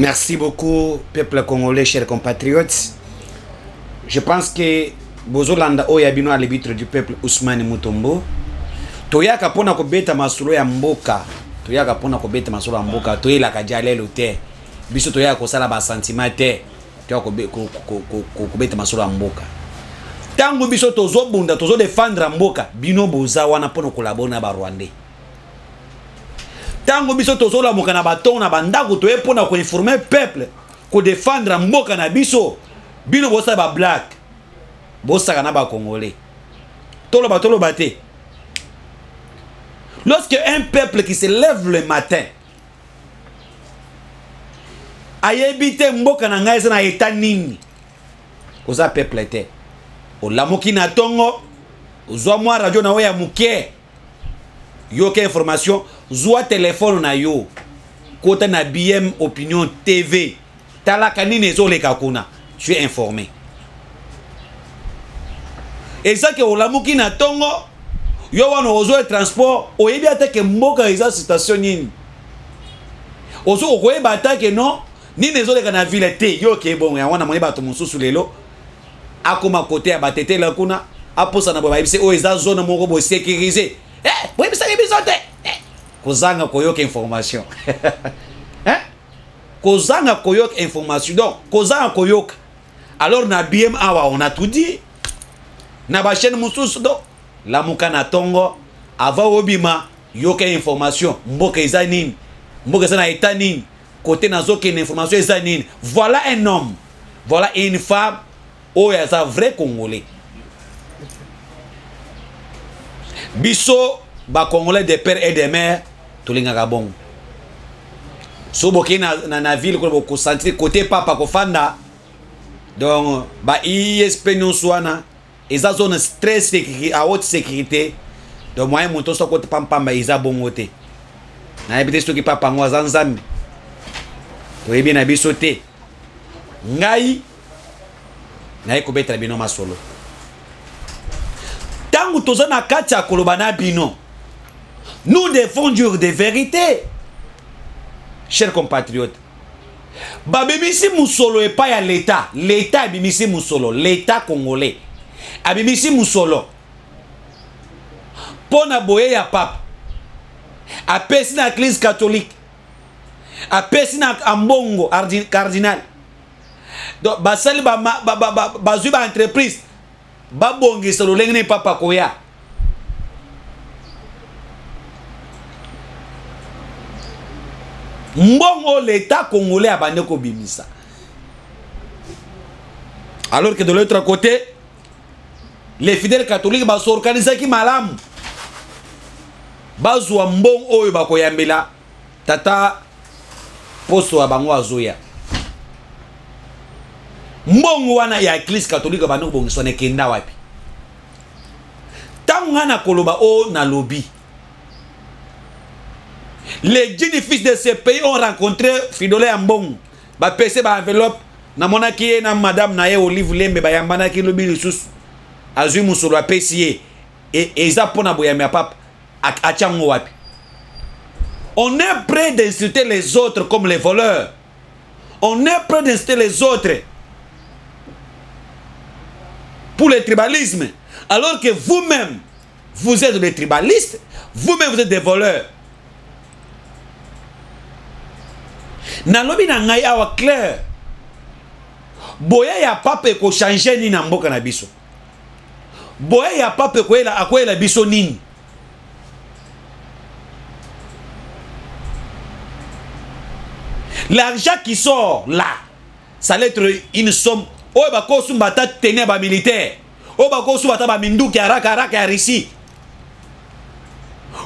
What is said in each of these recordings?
Merci beaucoup, peuple congolais, chers compatriotes. Je pense que Bozolanda Oyabino à l'arbitre du peuple Ousmane Mutombo. Toyaka pona ko beta masolo ya mboka. Toyaka pona ko beta masolo ya mboka. Toyela ka jalelo te. Biso toyaka ko sala ba sentiment te. Toyaka ko beta masolo ya mboka. Tango biso tozo bunda tozo défendre mboka. Bino boza wana pona collaborer na ba Rwandais. Tango biso tozo la moka na baton na bandako toye pona ko informer peuple, ko défendre mboka na biso. Bino bosa ba black. Bosa kana ba congolais. Tolo bate. Lorsque un peuple qui se lève le matin ayebite mboka na ngai na état nini, oza peuple te. O lamoki na tongo, ozwa mwa radio na oya muke. Yo ke information, zwa téléphone na yo. Kota na BM Opinion TV. Tala kanine zo le kakuna. Tu es informé. Et ça que o lamoki na tongo, yo wana ozo e transport, oyebi ate ke mboka eza station nini. Ozo okoyeba ate ke non, nini ezo leka na ville te, yo ke bon ya wana moyeba to mosusu lelo. Akoma côté ya batete la kuna, aposa na boba ibise o eza zone moko bo sécuriser. Oui, ça est Kozanga koyok information. Kozanga koyok information. Donc, Kozanga koyok. Alors, na BM awa, on a tout dit. Na ba chaîne moussous, donc, la moukana tongo, ava obima, yoke information. Mboka ezanin. Mboka ezana etanin. Côté nazoke une information ezanin. Voilà un homme. Voilà une femme. Oh, c'est un vrai Congolais. Biso ba Congolais de père et de mère tolinga bon. So boki na ville ko ko centre côté papa ko fanda. Donc ba ISP non soana eza zone stress à haute sécurité. Donc moyen monto so côté pamba eza bongote. Na ebite so ki papa ngwa zanzami. To ebi na biso te. Ngai na ekobeta bino masolo. Tango tozana katia kolobana bino. Nous devons dire des vérités. Chers compatriotes. Babimisi Moussolo et pas à l'État. L'État Abimisi Moussolo. L'État congolais. Abimisi Moussolo. Pona boye ya pape. A pesi na l'église catholique. A pesi na ambongo cardinal. Donc basali bazui ba entreprise. Babongi solo lengene papa koya. Mbongo l'État congolais a bandé ko bimisa. Alors que de l'autre côté, les fidèles catholiques ba s'organiser ki malam. Bazwa mbongo oyo ba koyambela tata posto abango azoya. Mbongo wana ya église catholique ba no bongiso ne kenda wapi. Tanga na koloba o na lobby. Les jeunes fils de ce pays ont rencontré Fidolé Ambong. Ba pese ba enveloppe na monaki na madame na ye Olive Lembe ba yambana ki lobi lisusu. Azui musolo apesiye et eza pona boyami papa achango wapi. On est prêt d'insulter les autres comme les voleurs. On est prêt d'insulter les autres pour le tribalisme. Alors que vous-même, vous êtes des tribalistes, vous-même vous êtes des voleurs. Nalobi na ngai awa clair. Boya ya pape ko changer ni na mboka na biso. Boya ya pape ko ela akoela biso nini. L'argent qui sort là, ça va être une somme. Oh ba ko sumbata tenir ba militaire. Oh ba ko sumbata ba minduki araka ya Russie.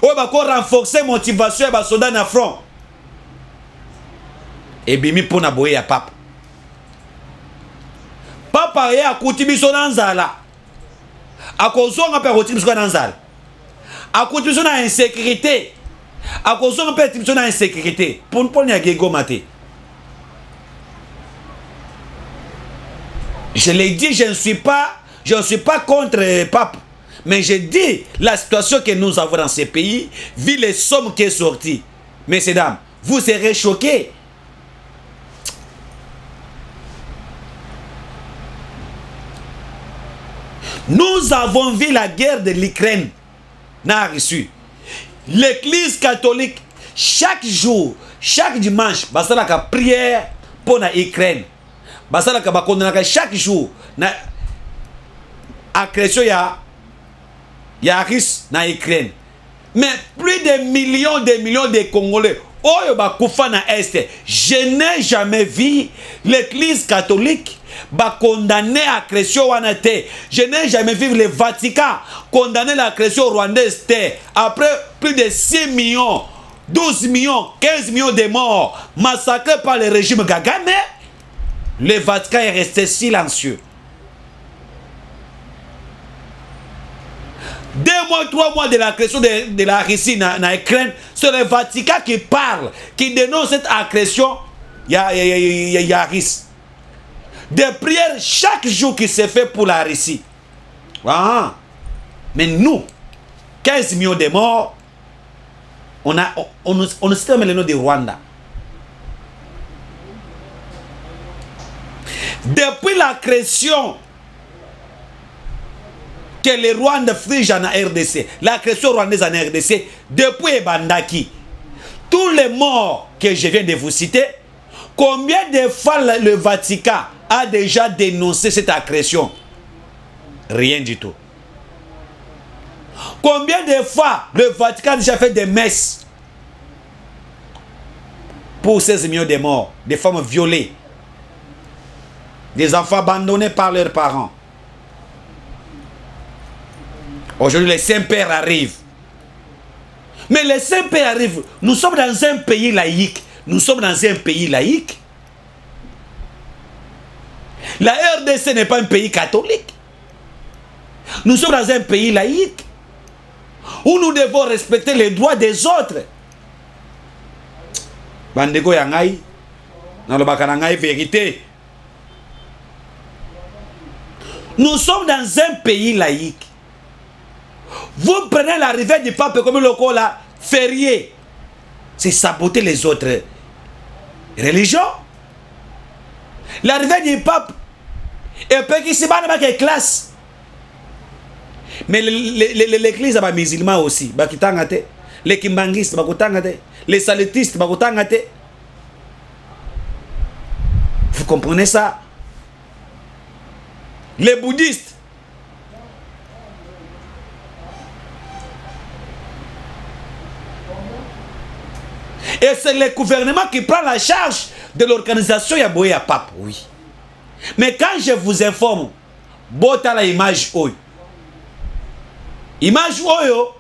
Oh ba ko renforcer motivation ba soldats na front. Et bimi pona boye ya papa. Papa ya akuti biso na nzala. Akozonga pe akuti biso na nzala. Akuti biso na insécurité. Akozonga pe akuti biso na insécurité. Pour ya gego maté. Je l'ai dit, je ne suis pas contre pape. Mais je dis la situation que nous avons dans ces pays, vu les sommes qui sont sorties. Messieurs, dames, vous serez choqués. Nous avons vu la guerre de l'Ukraine. N'a reçu. L'église catholique, chaque jour, chaque dimanche, basala ka prière pour la Ukraine. Basala ka bakondana chaque jour na agression ya Russie na Ukraine. Mais plus de millions de Congolais, oyo bakufa na Est. Je n'ai jamais vu l'église catholique condamner l'agression rwandaise. Je n'ai jamais vu le Vatican condamner l'agression rwandaise. Après plus de 6 millions, 12 millions, 15 millions de morts massacrés par le régime Kagame, le Vatican est resté silencieux. 2 mois, 3 mois de l'agression de la Russie dans l'Ukraine, c'est le Vatican qui parle, qui dénonce cette agression. Il y a Russie. Des prières chaque jour qui se fait pour la Russie. Ah. Mais nous, 15 millions de morts, on ne sait même le nom de Rwanda. Depuis l'agression que le Rwanda fait en RDC, l'agression rwandaise en RDC, depuis Bandaki, tous les morts que je viens de vous citer, combien de fois le Vatican a déjà dénoncé cette agression? Rien du tout. Combien de fois le Vatican a déjà fait des messes pour 16 millions de morts, des femmes violées, des enfants abandonnés par leurs parents? Aujourd'hui, les Saint-Pères arrivent. Mais les Saint-Pères arrivent. Nous sommes dans un pays laïque. Nous sommes dans un pays laïque. La RDC n'est pas un pays catholique. Nous sommes dans un pays laïque où nous devons respecter les droits des autres. Bandeko yangai, dans le bakarangai vérité. Nous sommes dans un pays laïque. Vous prenez l'arrivée du pape comme le col là, férié. C'est saboter les autres religions. L'arrivée du pape et puis qui se bat dans la classe. Mais l'église a musulmans aussi. Les kimbangistes, les saletistes, vous comprenez ça? Les bouddhistes. Et c'est le gouvernement qui prend la charge de l'organisation Yaboya Pape, oui. Mais quand je vous informe, bota la image oyo. Image oyo,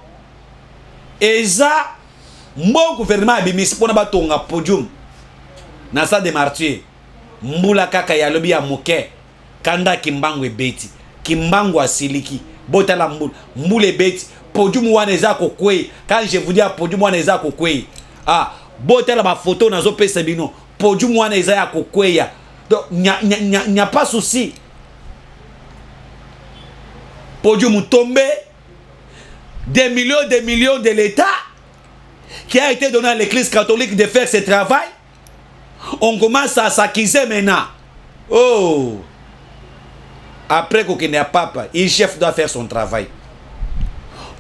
eza mon gouvernement abimis pona batonga podium. Nasa de martyrs. Mbula kaka ya lobi ya moke. Kanda kimbangu ebeti. Kimbangu asiliki. Bota la mbula. Mbule beti. Podium wana eza kokwe. Quand je vous dis podium wana eza kokwe. Ah, bota la ba photo nazo pesa bino. Podium wana eza ya kokwe. Donc, il n'y a pas de souci. Podium tombé. Des millions de l'État qui a été donné à l'église catholique de faire ce travail. On commence à s'acquiser maintenant. Oh! Après qu'il n'y a pas, le chef doit faire son travail.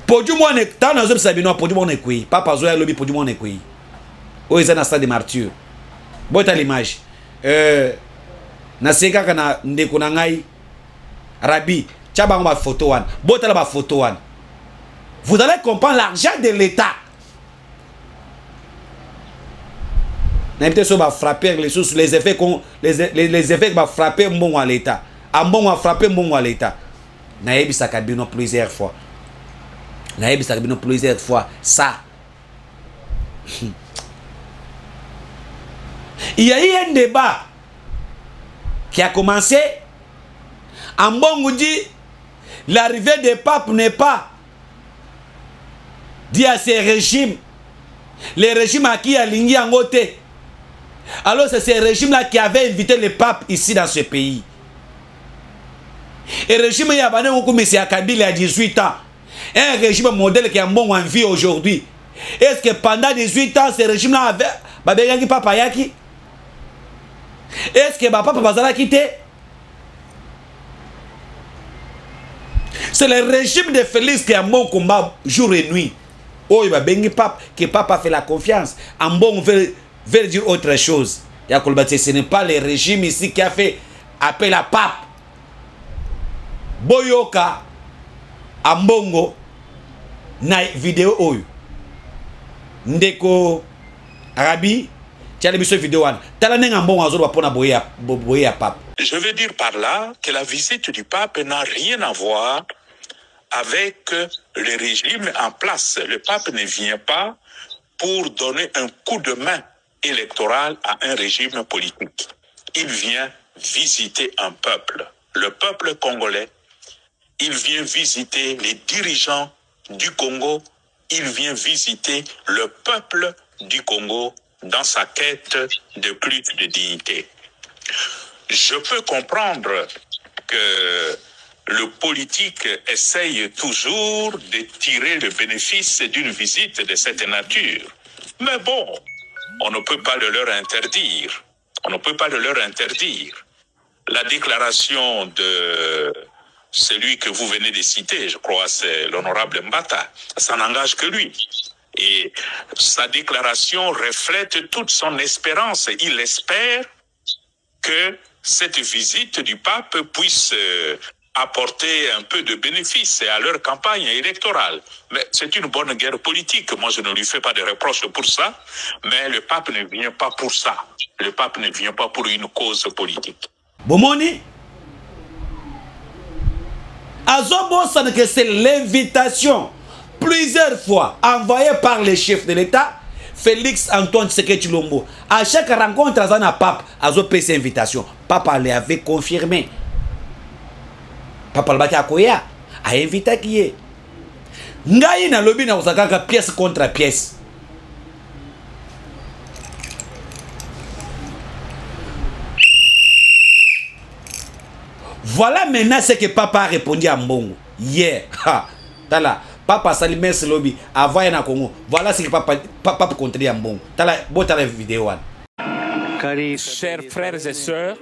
Podium wana tant nazo sabino podium wana ekui. Papa zoya lobi podium wana ekui. Oh, ils sont dans stade de martyr. Bota l'image. Naseka kana ndeko na ngai Rabi tchaba ba photo wan bota la ba photo wan. Vous allez comprendre l'argent de l'État. N'importe so va frapper les sous les effets les effets va frapper bon à l'État. A bon va frapper bon à l'État. Naebi sakabino plusieurs fois. Naebi sakabino plusieurs fois ça. Il y a eu un débat qui a commencé. En bon dit, l'arrivée des papes n'est pas dit à ces régimes. Les régimes à qui a ligné en côté. Alors c'est ces régimes-là qui avaient invité les papes ici dans ce pays. Et le régime il y a beaucoup M. Kabila à 18 ans. Un régime modèle qui est bon en vie aujourd'hui. Est-ce que pendant 18 ans, ce régime-là avait Babeyaki Papa Yaki? Est-ce que papa Bazala quitté? C'est le régime de Félix qui a un bon combat jour et nuit. Oh, il va bénir Pape, que Pape a fait la confiance. En bon, veut dire autre chose. Ce n'est pas le régime ici qui a fait appel à Pape. Boyoka, Ambongo, na vidéo oyo. Ndeko, Arabi, tu as les vidéo. Je veux dire par là que la visite du pape n'a rien à voir avec le régime en place. Le pape ne vient pas pour donner un coup de main électoral à un régime politique. Il vient visiter un peuple, le peuple congolais. Il vient visiter les dirigeants du Congo. Il vient visiter le peuple du Congo dans sa quête de plus de dignité. Je peux comprendre que le politique essaye toujours de tirer le bénéfice d'une visite de cette nature. Mais bon, on ne peut pas le leur interdire. On ne peut pas le leur interdire. La déclaration de celui que vous venez de citer, je crois, c'est l'honorable Mbata, ça n'engage que lui. Et sa déclaration reflète toute son espérance. Il espère que cette visite du pape puisse apporter un peu de bénéfice à leur campagne électorale. Mais c'est une bonne guerre politique. Moi, je ne lui fais pas de reproches pour ça. Mais le pape ne vient pas pour ça. Le pape ne vient pas pour une cause politique. Bomoni, Azobo, c'est l'invitation plusieurs fois envoyée par le chef de l'État, Félix Antoine Tshisekedi Tshilombo. À chaque rencontre, Azana Pape, Azo paye ses invitations. Papa l'avait confirmé. Papa l'baki akoya, a invité qui est. Ngai na lobi na osakaka pièce contre pièce. Voilà maintenant ce que papa a répondu à Mbongo. Hier. Ha. Tala. Papa Salimé Lobby. Avant na Congo. Voilà ce que papa contredit à Mbongo. Tala. Bon, la vidéo. Chers frères et sœurs,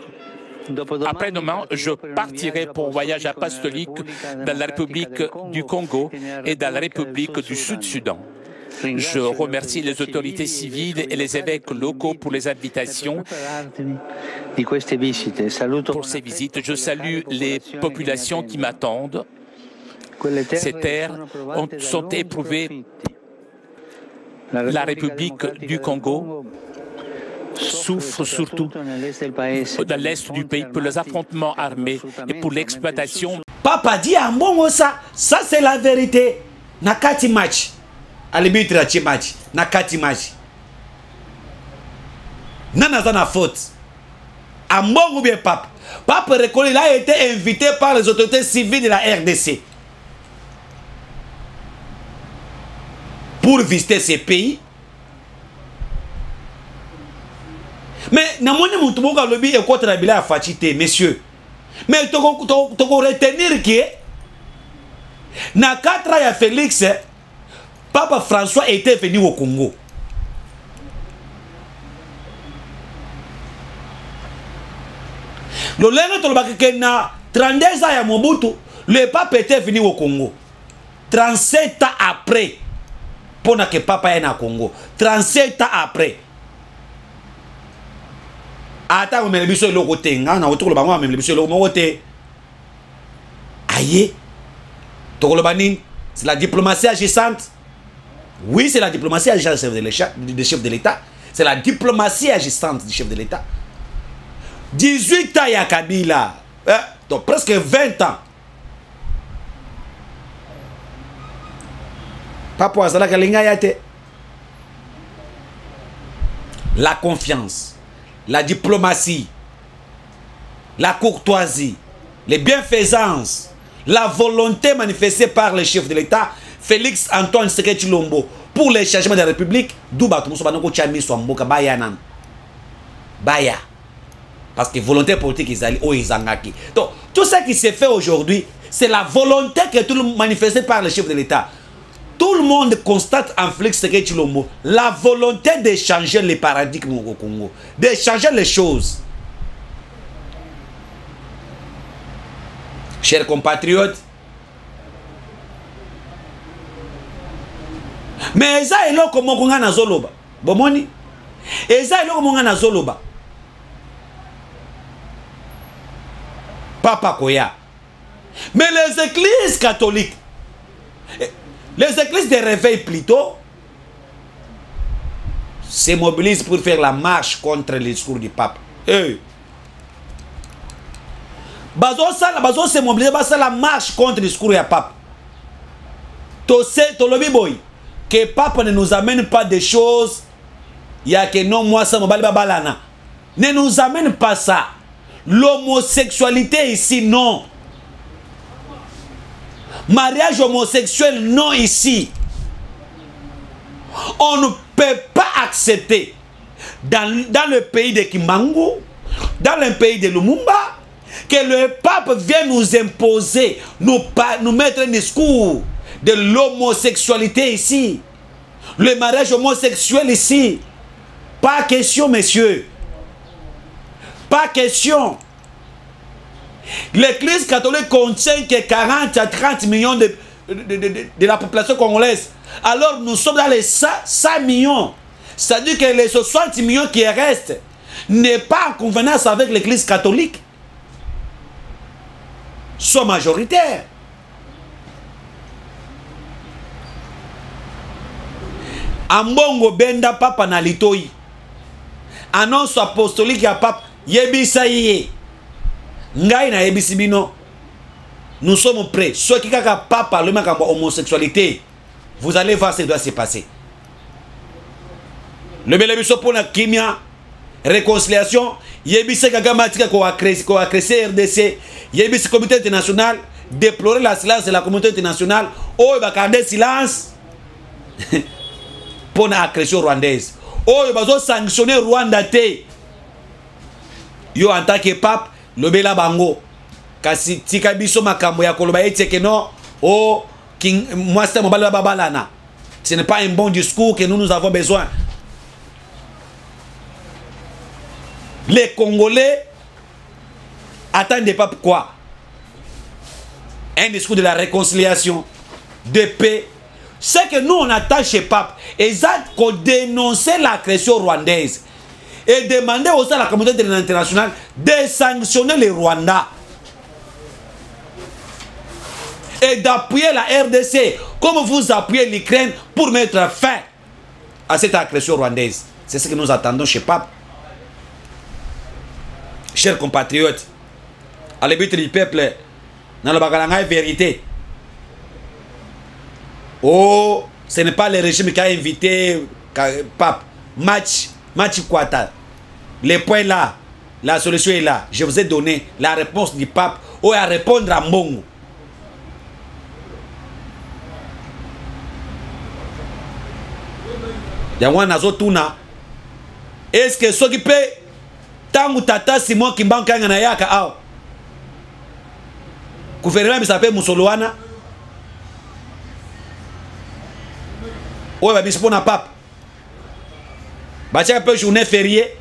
après-demain, je partirai pour un voyage apostolique dans la République du Congo et dans la République du Sud-Soudan. Je remercie les autorités civiles et les évêques locaux pour les invitations pour ces visites. Je salue les populations qui m'attendent. Ces terres sont éprouvées. La République du Congo souffre surtout dans l'est du pays pour les affrontements armés et pour l'exploitation. Papa dit à Mbongo ça c'est la vérité. Nakati match. Alibitre à match. Nakati match. Nana zana faute. À Mbongo bien Pape. Pape reconnaît, il a été invité par les autorités civiles de la RDC pour visiter ces pays. Mais namoni mutuboka lobby et contre la bila a fatigué, messieurs. Mais tu retenir que na 4 ans ya Félix, Papa François était venu au Congo. Le lundi tolobaka na 32 ans ya Mobutu, le pape était venu au Congo. 37 ans après, pendant que papa est au Congo. 37 ans après. Attends, mais le le côté, on a autour le bango, mais le côté. Aïe, c'est la diplomatie agissante. Oui, c'est la diplomatie agissante du chef de l'État. C'est la diplomatie agissante du chef de l'État. 18 ans, il y a Kabila. Donc presque 20 ans. Papa, la confiance. La diplomatie, la courtoisie, les bienfaisances, la volonté manifestée par le chef de l'État, Félix Antoine Tshisekedi Tshilombo, pour les changements de la République, d'où Baya. Parce que volonté politique, ils allaient au Izangaki. Donc, tout ce qui s'est fait aujourd'hui, c'est la volonté que tout le monde manifesté par le chef de l'État. Tout le monde constate en Félix Tshisekedi Tshilombo la volonté de changer les paradigmes au Congo, de changer les choses. Chers compatriotes, Mais eza eloko moko nga nazoloba bomoni eza eloko moko nga nazoloba papa koya mais les églises catholiques les églises de réveil plutôt se mobilisent pour faire la marche contre le discours du pape. Hey. Bazo se mobiliser pour la marche contre le discours du pape. Tolobi boy que pape ne nous amène pas des choses. Il y a que non moi ça mobali babalana. Ne nous amène pas ça. L'homosexualité ici non. Mariage homosexuel non ici. On ne peut pas accepter dans le pays de Kimbangu, dans le pays de Lumumba, que le pape vienne nous imposer, nous mettre un discours de l'homosexualité ici. Le mariage homosexuel ici. Pas question, messieurs. Pas question. L'église catholique contient que 40 à 30 millions de la population congolaise. Alors nous sommes dans les 100 millions. C'est-à-dire que les 60 millions qui restent n'est pas en convenance avec l'église catholique. Sont majoritaires. Ambongo benda papa na litoi. Annonce apostolique ya pape yebisa yé. Ngai na yebisi bino. Nous sommes prêts. Ceux qui kaka papa le makambo homosexualité. Vous allez voir ce qui doit se passer. Le bénéfice pour la kimia, réconciliation, yebise kagamatika ko accrécer RDC, yebise communauté internationale, déplorer la silence de la communauté internationale, oh va garder silence pour la agression rwandaise. Oh il va sanctionner Rwanda te. Yo en tant que pape, le bela bango. Kasi tika biso makambo ya koloba eteke non, oh moi c'est mon babalana. Ce n'est pas un bon discours que nous avons besoin. Les Congolais attendent des papes quoi? Un discours de la réconciliation, de paix. Ce que nous on attend chez pape, exact qu'on dénoncer l'agression rwandaise et demander aussi à la communauté internationale de sanctionner les Rwandais et d'appuyer la RDC comme vous appuyez l'Ukraine pour mettre fin à cette agression rwandaise. C'est ce que nous attendons chez pape. Chers compatriotes, à l'habitude du peuple, dans le bagaranga vérité. Oh, ce n'est pas le régime qui a invité pape. Match Kwata. Les points là, la solution est là. Je vous ai donné la réponse du pape. Ou à répondre à Mbongo. Yangwa nazo tuna. Est-ce que ce qui peut tangu tata Simon Kimbangu kanga na yaka au gouvernement bisape musolowana oya bispo na pape bacha peu journée fériée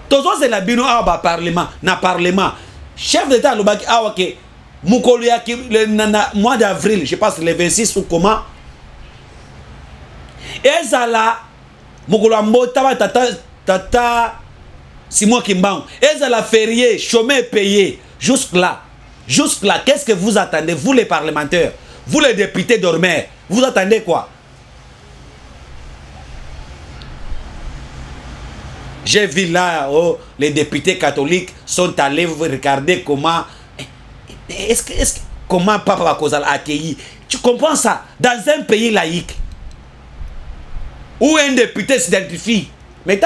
tozo c'est la bino au ba parlement na parlement chef d'état lobaki awa ke mukolo ya le mois d'avril je pense le 26 ou comment ezala mukolo mbota tata Simon Kimbangu, est-ce la férié, chômé payé, jusque là, qu'est-ce que vous attendez, vous les parlementaires, vous les députés dormeurs, vous attendez quoi? J'ai vu là, oh, les députés catholiques sont allés, vous regardez comment, comment Papa Bakoza a accueilli. Tu comprends ça? Dans un pays laïque, où un député s'identifie, mais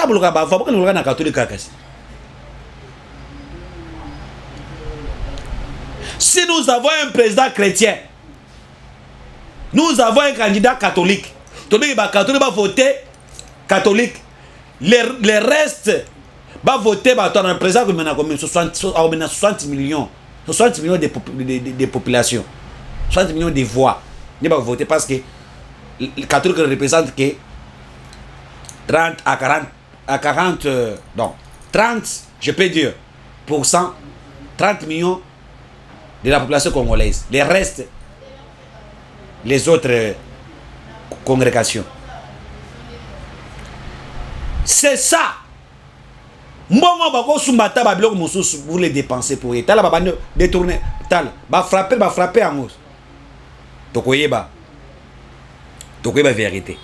si nous avons un président chrétien, nous avons un candidat catholique, catholique va voter catholique, les restes va voter un président qui a 60 millions de population, 60 millions de voix. Il va voter parce que le catholique représente que 30 à 40, non, 30, je peux dire, %, 30 millions de la population congolaise. Les restes, les autres congrégation. C'est ça. Mbongo bako sumbata ba biloko mosusu pour les dépenser pour état là ba détourner tal ba frapper en mos. Tokoyeba vérité.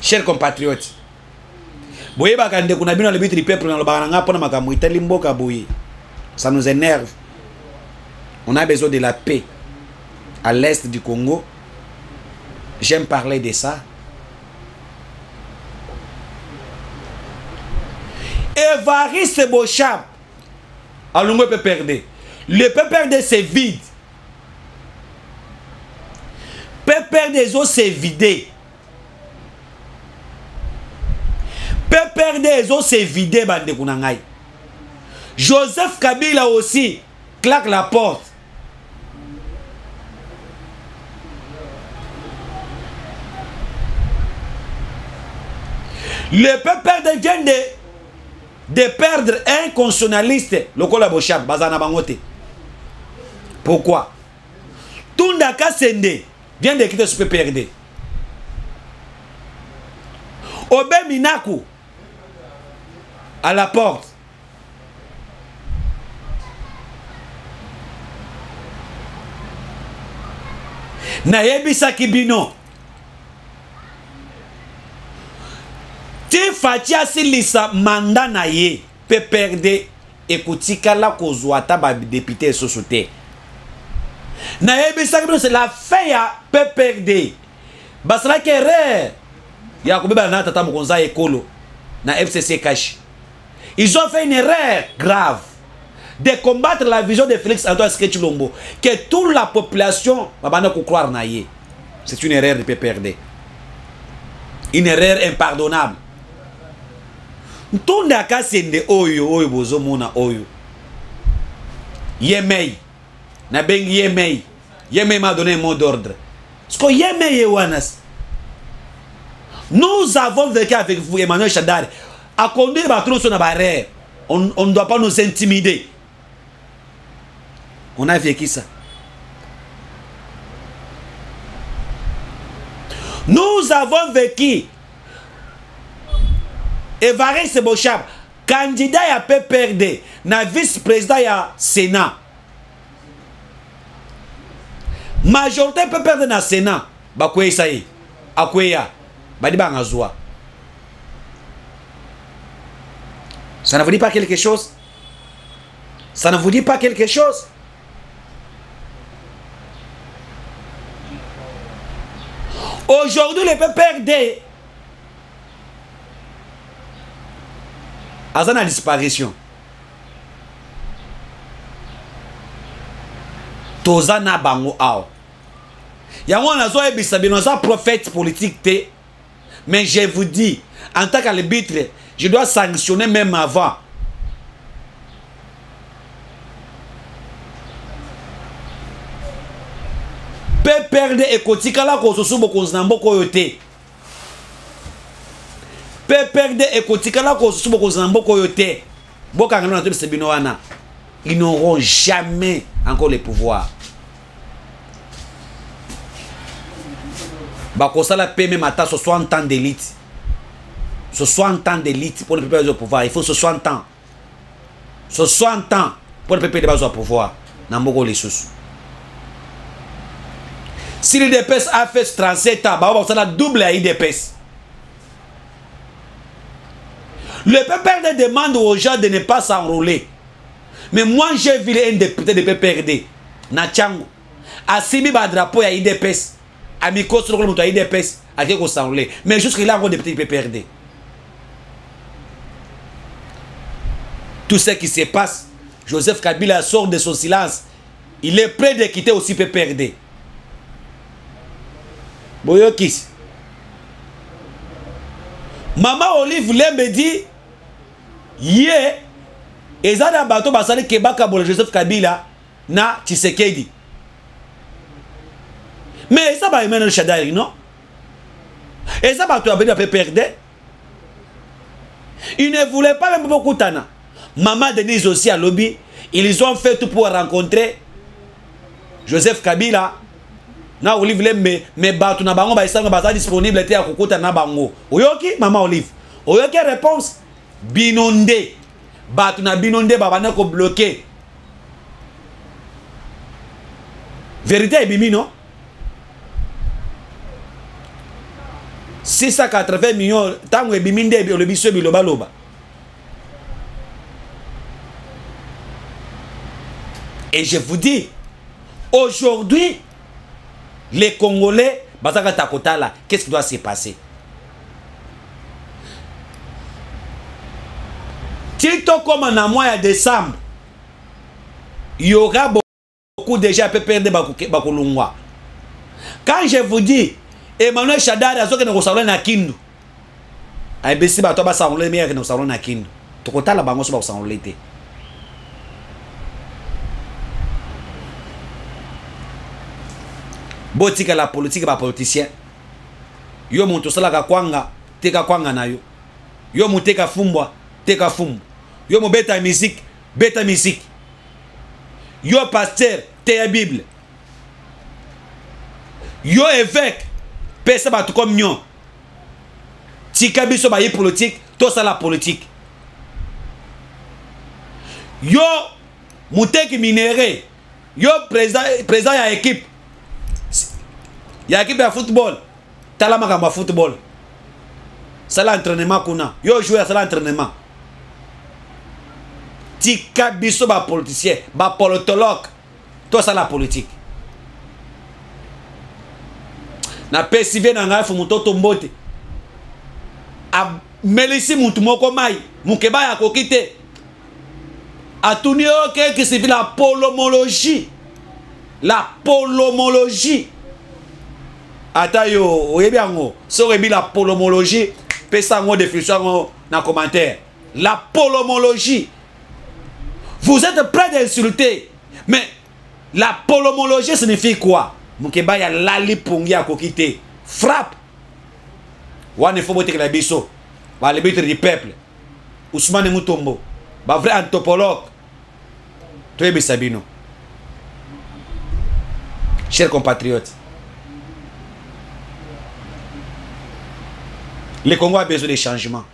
Chers compatriotes, boyeba kande kuna bino le but du peuple na lobaranga pona makambo itali mboka boye. Ça nous énerve. On a besoin de la paix à l'est du Congo. J'aime parler de ça. Évariste Bochab, Alungo peut perdre. Le peut perdre, c'est vide. Peut perdre des eaux, c'est vidé. Peut perdre des eaux, c'est vidé, bande kunangai. Joseph Kabila aussi claque la porte. Le peuple vient de perdre un constitutionnaliste, le Kolabochab, Bazana Bangote. Pourquoi? Tundaka Sende vient de quitter ce PPRD. Obe Minaku à la porte. Nayebisa Kibino. Ti Fatia Silisa manda na ye PPRD ekotika la kozwata ba député société. Nayebisa Kibino c'est la fin ya PPRD. Basala kere ya kubeba na tata mokonza ekolo na FCC Kashi. Ils ont fait une erreur grave de combattre la vision de Félix Antoine Tshisekedi que toute la population va croire na ye. C'est une erreur de PPRD. Une erreur impardonnable. Tonda kasende oyo bozo mona oyo. Yemei. Na bengi Yemei. Yemei m'a donné un mot d'ordre. Parce que Yemei Yewanas. Nous avons vécu avec vous, Emmanuel Chadari. À conduire ma trousse sur la barrière. On ne doit pas nous intimider. On a vécu ça. Nous avons vécu. Évariste Bochab, candidat à PPRD, na vice-président à Sénat. Majorité PPRD na Sénat, bakwe sayi, akweya, badiba ngazwa. Ça ne vous dit pas quelque chose? Ça ne vous dit pas quelque chose? Aujourd'hui, le PPRD a une disparition. Tozana bango ao. Yango nazo ebisa binoza prophète politique te. Mais je vous dis, en tant qu'arbitre, je dois sanctionner même avant. PPRD ekotikala ko sosubo ko znamboko yote. PPRD ekotikala ko sosubo ko znamboko yote. Boka ngana to sebino wana. Ils n'auront jamais encore le pouvoir. Bakosala PM mata 60 ans d'élite. 60 ans d'élite pour le PPRD au pouvoir. Il faut 60 ans. 60 ans pour le PPRD au pouvoir. Namboko les sous. Si l'IDPS a fait 37 ans, bah, ça a double à l'IDPS. Le PPRD demande aux gens de ne pas s'enrôler. Mais moi, j'ai vu un député de PPRD, Nachango, à Sibi Badrapo à l'IDPS, à Mikos, à l'IDPS, à qui s'enrôler. Mais jusque-là, on est député de PPRD. Tout ce qui se passe, Joseph Kabila sort de son silence. Il est prêt de quitter aussi PPRD. Boyokis. Maman Olive Lembe dit hier ezana bato basali kebaka bole Joseph Kabila na Tshisekedi. Mais ça va Emmanuel Chadari, non? Et ça va toi PPRD. Ils ne voulaient pas même beaucoup Tana. Maman Denise aussi à lobby, ils ont fait tout pour rencontrer Joseph Kabila na Olive le me batu na bango ba isanga ba disponible te ya kokota na bango. Oyoki mama Olive. Oyoki réponse binonde. Batu na binonde ba bana ko bloquer. Vérité ebimi non? 680 millions tango ebimi nde le biso biloba loba. Et je vous dis, aujourd'hui, les Congolais, qu'est-ce qui doit se passer? Tito comme en mois de décembre, il y aura beaucoup de gens qui peuvent perdre Bakolungwa. Quand je vous dis, Emmanuel Shadari a dit que nous sommes na Kindu. Ay besi ba to ba sa onle meya que nous sommes na Kindu. To kota la bango so ba sa onle te. Botika la politique ba politicien. Yo monto sala ka kwanga, teka kwanga na yo. Yo muteka fumbwa, teka fumbu. Yo mo beta musique, beta musique. Yo pasteur, te la Bible. Yo évêque, pesa ba tout comme nyon. Tika biso ba yi politique, to sala politique. Yo muteki minéré. Yo président ya équipe. Ya équipe de football. Tala makamba football. Sala entraînement kuna. Yo jouer sala entraînement. Tika biso ba politicien, ba politologue. Toi ça la politique. Na PCV na ngai fu mutoto mbote. A melisi mutu moko mai, mukeba ya kokite. Atunio que c'est la polomologie. La polomologie. Ata yo, oyebi yango, so rebi la polomologie, pesa ngo définition dans commentaire. La polomologie. Vous êtes prêts d'insulter, mais la polomologie signifie quoi? Mukeba ya lali pungi ya kokite. Frappe. Wane faut boter la biso. Ba le bitre du peuple. Ousmane Mutombo. Ba vrai anthropologue. Très bien Sabino. Chers compatriotes. Le Congo a besoin de changements.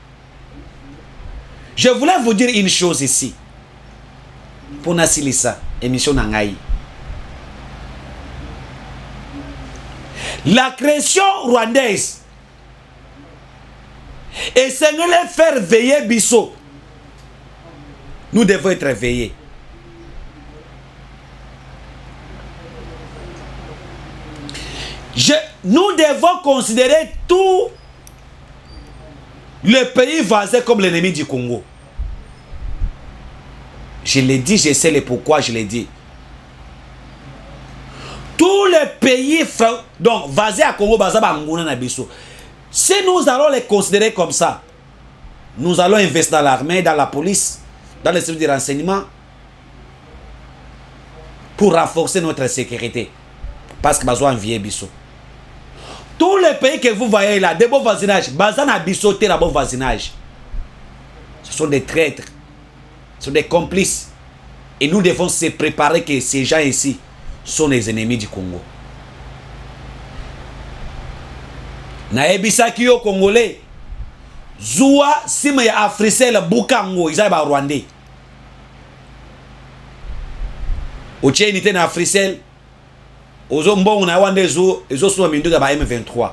Je voulais vous dire une chose ici. Pour Nassilissa, émission Nangaï. La création rwandaise et c'est nous les faire veiller Bissot. Nous devons être veillés. Nous devons considérer tout le pays voisin comme l'ennemi du Congo. Je l'ai dit, je sais le pourquoi je l'ai dit. Tous les pays donc voisins à Congo, si nous allons les considérer comme ça, nous allons investir dans l'armée, dans la police, dans les services de renseignement pour renforcer notre sécurité. Parce que nous avons envié Bissot. Tous les pays que vous voyez là, des bons voisinages, Bazan a bissoté la bon voisinage. Ce sont des traîtres, ce sont des complices. Et nous devons se préparer que ces gens ici sont les ennemis du Congo. Na ebisaki yo Congolais. Zoua sima ya Africel Bukango, ils ba Rwandais. Oche unité na Africel. Ozo mbongo na wande zo ezo so minduka ba M23.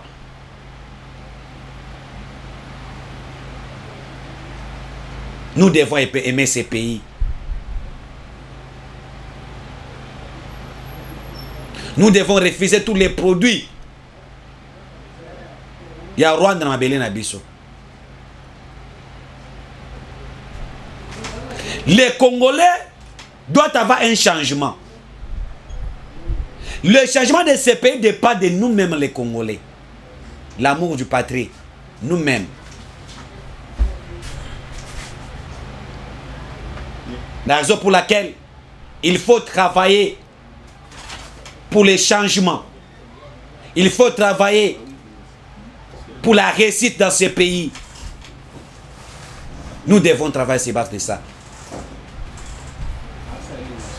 Nous devons aimer ces pays. Nous devons refuser tous les produits. Il y a Rwanda dans ma belle Nabiso. Les Congolais doivent avoir un changement. Le changement de ces pays dépend de nous-mêmes les Congolais. L'amour du patrie. Nous-mêmes. La raison pour laquelle il faut travailler pour les changements. Il faut travailler pour la réussite dans ces pays. Nous devons travailler sur base de ça.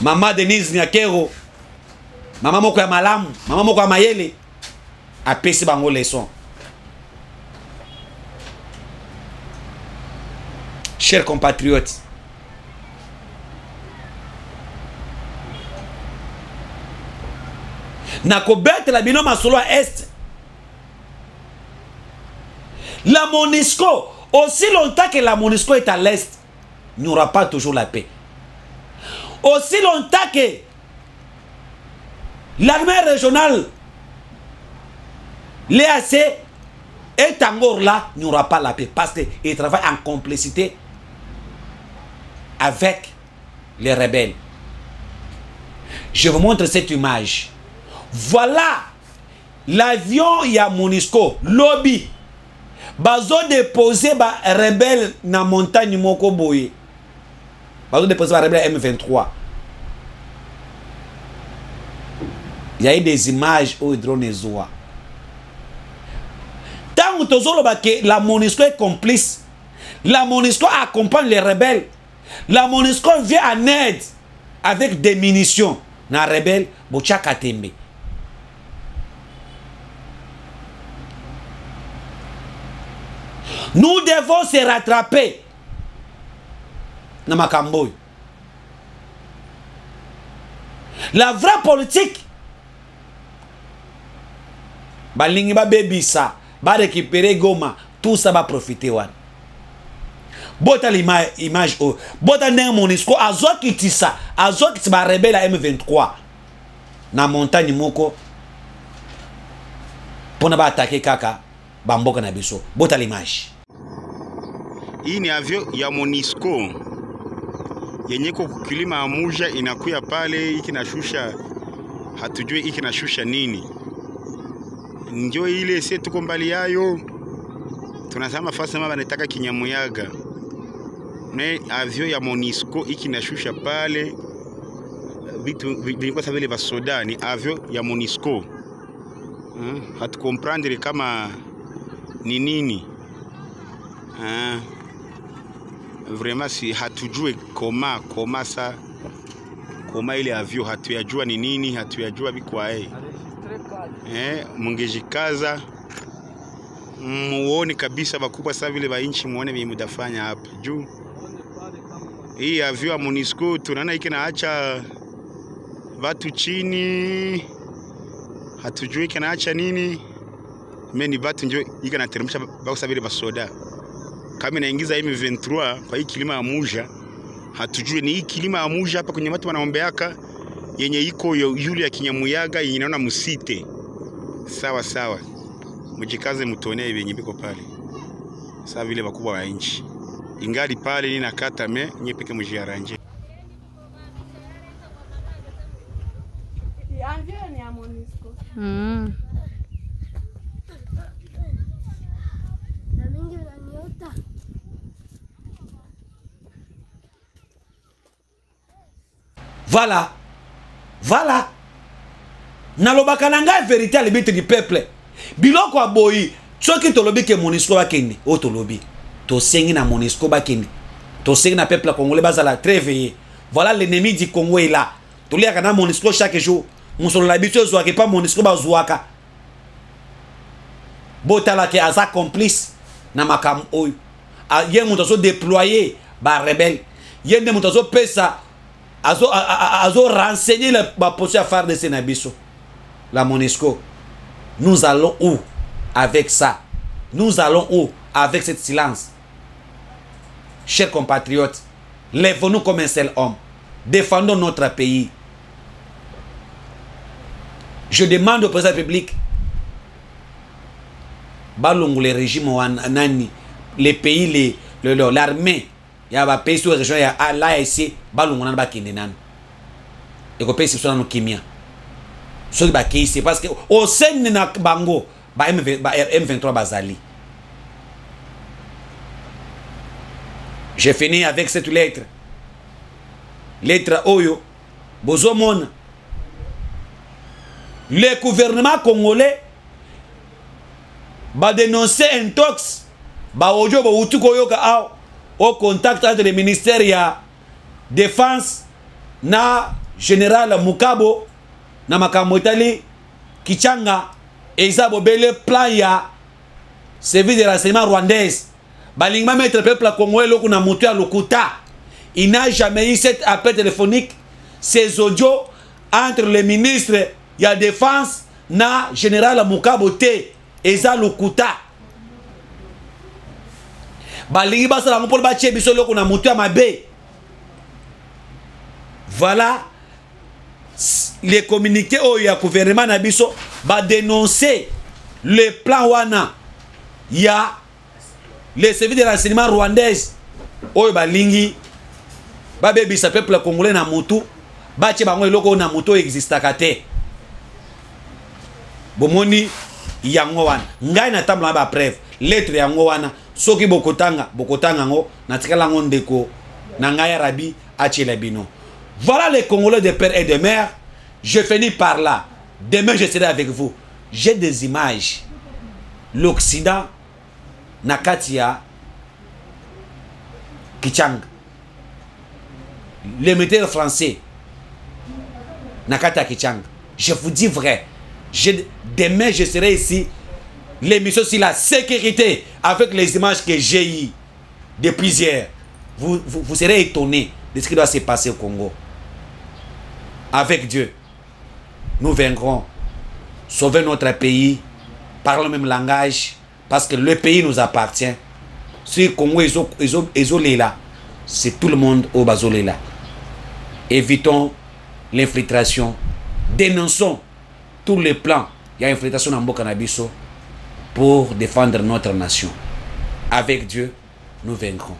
Maman Denise Nyakero, mama moko ya malamu, mama moko ya mayele apesi bango leçon. Chers compatriotes, nakobetela bino masolo à est. La MONUSCO, aussi longtemps que la MONUSCO est à l'est, il n'y aura pas toujours la paix. Aussi longtemps que l'armée régionale, l'EAC, est encore là, il n'y aura pas la paix. Parce qu'ils travaillent en complicité avec les rebelles. Je vous montre cette image. Voilà l'avion, il y a MONUSCO, lobby. Bazo déposé ba rebelle na montagne moko boye. Bazo déposé ba rebelle M23. Il y a eu des images au drone zoa. Tant que la MONUSCO est complice, la MONUSCO accompagne les rebelles. La MONUSCO vient en aide avec des munitions. Na rebelle bocha katembe. Nous devons se rattraper. Namakamboy. La vraie politique. Balingi ba bebisa, ba récupérer Goma, tout ça va profiter wan. Bota l'image oh. Bota ndenge MONUSCO azokitisa, azokitisa ba rebelle à M23 na montagne moko. Pona ba attaquer kaka bamboka na biso. Bota l'image. Hii ni avyo ya MONUSCO yenye kukilima amuja inakuya pale ikinashusha, hatujui ikinashusha nini. Njo ile sie tuko mbali yayo, tunasema fasa mama nataka Kinyamuyaga. Ne avyo ya MONUSCO ikinashusha pale vitu vilikuwa sawa vile va soda, ni avyo ya MONUSCO. Hatu comprendre kama ni nini. Vraiment si hatujue koma sa koma ile avyo hatuyajua ni nini, hatuyajua bikwae. Mungejikaza muone kabisa bakubwa sasa vile ba inchi muone vile mudafanya hapa juu hii avyo ya MONUSCO tunaona iki naacha watu chini, hatujui iki naacha nini. Meni watu njo iki nateremsha bako sasa vile basoda. Kama inaingiza M23 kwa hii kilima ya Muja, hatujui ni hii kilima ya Muja hapa kwenye watu wanaombeaka yenye iko yule ya Kinyamuyaga yenye naona musite. Sawa sawa. Mujikaze mutonee yenye biko pale. Sawa vile bakubwa wa inchi. Ingali pale ni nakata me nye peke mujiaranje. Voilà. Voilà. Nalobaka nanga vérité à l'ébite du peuple. Biloko aboyi. Soki tolobi ke MONUSCO bakende. O tolobi. To sengi na MONUSCO bakende. To sengi na peuple congolais bazala très veillé. Voilà l'ennemi du Congo est là. Toliaka na MONUSCO chaque jour. Musolo l'habitude zouake pas MONUSCO bazouaka. Botala ke aza complice na makam oyo. Yen mutazo déployer ba rebelle. Yen de mutazo pesa azo renseigner la position à faire de Sénabiso. La MONUSCO. Nous allons où avec ça? Nous allons où avec cette silence? Chers compatriotes, lèvons-nous comme un seul homme. Défendons notre pays. Je demande au président de la République, balongo les régimes nani, les pays, l'armée, il y a des pays sur la région, il y a l'ASC, balongo nan ba kende nan. Et ko pays sur no kimia. Ce qui c'est parce que au sein de bango ba M23 bazali. J'ai fini avec cette lettre. Lettre Oyo Bozomon. Le gouvernement congolais va dénoncer un tox ba ojo ba utuko yoka au contact entre le ministère ya défense na général Mukabo na makambo etali Kichanga eza bobele plan ya service de renseignement rwandaise balingi ba mettre peuple congolais loko na moto ya lokuta. Il n'a jamais eu cet appel téléphonique, ces audios entre le ministre de la Défense na général Mukabote eza lokuta. Balingi basala mopolo ba tie biso loko na moto ya mabe. Voilà les communiqués au gouvernement na biso ba dénoncer le plan wana ya les services de renseignement rwandais oyo balingi ba bebisa peuple congolais na mutu ba tie bango eloko na mutu existaka te. Bomoni yango wana ngai na tambla ba preuve lettre yango wana soki bokotanga ngo na tikala ngo ndeko na ngai arabi atiela bino. Voilà les Congolais de père et de mère. Je finis par là. Demain, je serai avec vous. J'ai des images. L'Occident, Nakatia, Kichang. Les militaires français, Nakatia Kichang. Je vous dis vrai. Demain, je serai ici. L'émission sur la sécurité avec les images que j'ai eues de plusieurs. Vous serez étonnés de ce qui doit se passer au Congo. Avec Dieu, nous vaincrons. Sauver notre pays, parler le même langage, parce que le pays nous appartient. Si le Congo est là, c'est tout le monde au Bazolé là. Évitons l'infiltration. Dénonçons tous les plans. Il y a infiltration dans Bokanabiso pour défendre notre nation. Avec Dieu, nous vaincrons.